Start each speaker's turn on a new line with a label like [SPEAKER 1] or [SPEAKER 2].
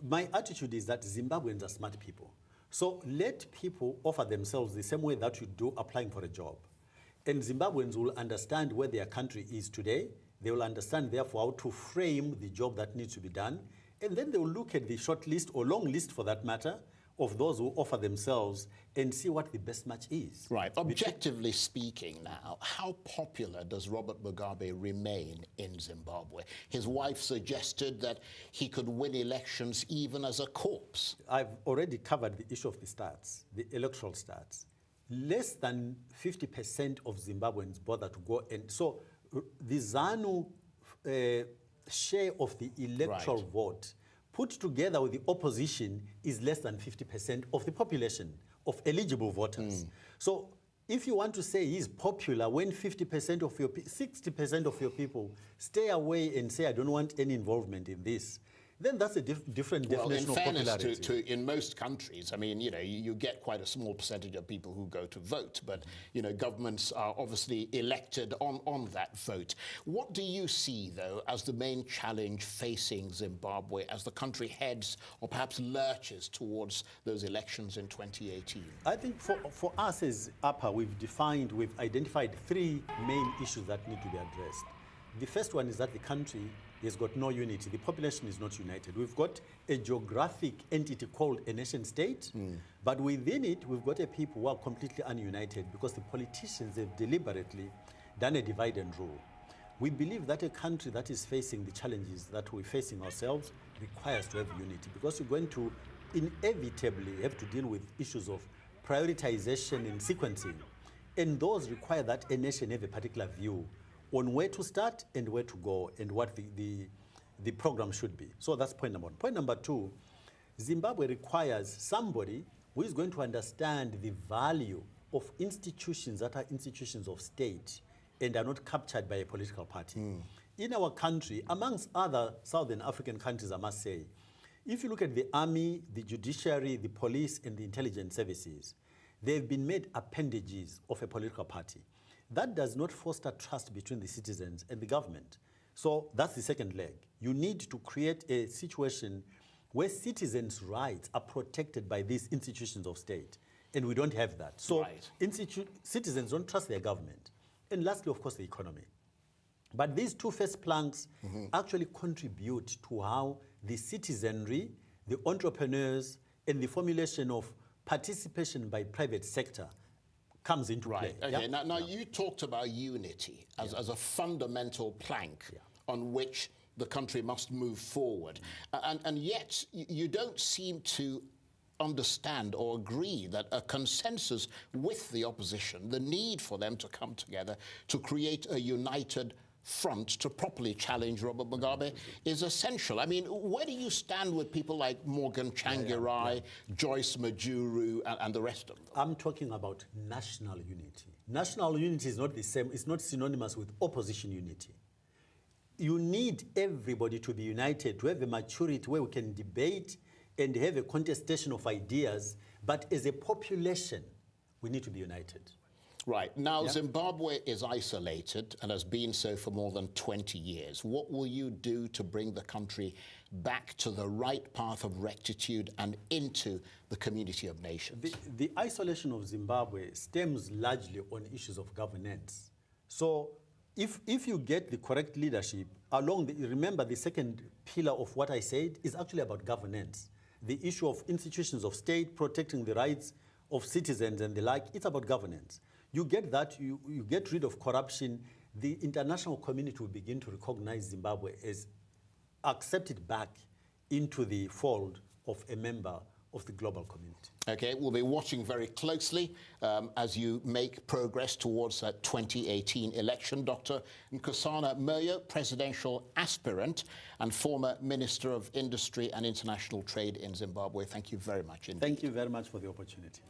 [SPEAKER 1] My attitude is that Zimbabweans are smart people. So let people offer themselves the same way that you do applying for a job. And Zimbabweans will understand where their country is today. They will understand, therefore, how to frame the job that needs to be done. And then they will look at the short list or long list, for that matter, of those who offer themselves and see what the best match is.
[SPEAKER 2] Right. Objectively speaking now, how popular does Robert Mugabe remain in Zimbabwe? His wife suggested that he could win elections even as a corpse.
[SPEAKER 1] I've already covered the issue of the stats, the electoral stats. Less than 50% of Zimbabweans bother to go. And so the ZANU share of the electoral vote put together with the opposition is less than 50% of the population of eligible voters. So if you want to say he's popular when 50% of your, 60% of your people stay away and say, I don't want any involvement in this, then that's a different definition of popularity.
[SPEAKER 2] In most countries, I mean, you know, you get quite a small percentage of people who go to vote, but, you know, governments are obviously elected on that vote. What do you see, though, as the main challenge facing Zimbabwe as the country heads or perhaps lurches towards those elections in 2018?
[SPEAKER 1] I think for us as APA, we've identified three main issues that need to be addressed. The first one is that the country has got no unity. The population is not united. We've got a geographic entity called a nation state, but within it, we've got a people who are completely ununited because the politicians have deliberately done a divide and rule. We believe that a country that is facing the challenges that we're facing ourselves requires to have unity because you're going to inevitably have to deal with issues of prioritization and sequencing. And those require that a nation have a particular view on where to start and where to go and what the program should be. So that's point number one. Point number two, Zimbabwe requires somebody who is going to understand the value of institutions that are institutions of state and are not captured by a political party. In our country, amongst other Southern African countries, I must say, if you look at the army, the judiciary, the police, and the intelligence services, they've been made appendages of a political party. That does not foster trust between the citizens and the government. So that's the second leg. You need to create a situation where citizens' rights are protected by these institutions of state. And we don't have that. So citizens don't trust their government. And lastly, of course, the economy. But these two first planks actually contribute to how the citizenry, the entrepreneurs, and the formulation of participation by private sector comes into play.
[SPEAKER 2] Okay. Now you talked about unity as a fundamental plank on which the country must move forward. And yet you don't seem to understand or agree that a consensus with the opposition, the need for them to come together to create a united front to properly challenge Robert Mugabe is essential. I mean, where do you stand with people like Morgan Tsvangirai, Joyce Majuru, and the rest of them?
[SPEAKER 1] I'm talking about national unity. National unity is not the same, it's not synonymous with opposition unity. You need everybody to be united, to have a maturity where we can debate and have a contestation of ideas, but as a population, we need to be united.
[SPEAKER 2] Right. Now, Zimbabwe is isolated and has been so for more than 20 years. What will you do to bring the country back to the right path of rectitude and into the community of nations?
[SPEAKER 1] The isolation of Zimbabwe stems largely on issues of governance. So if you get the correct leadership, remember the second pillar of what I said is actually about governance. The issue of institutions of state, protecting the rights of citizens and the like, it's about governance. You get that, you get rid of corruption, the international community will begin to recognize Zimbabwe as accepted back into the fold of a member of the global community.
[SPEAKER 2] Okay, we'll be watching very closely as you make progress towards that 2018 election. Dr. Nkosana Moyo, presidential aspirant and former Minister of Industry and International Trade in Zimbabwe. Thank you very much indeed.
[SPEAKER 1] Thank you very much for the opportunity.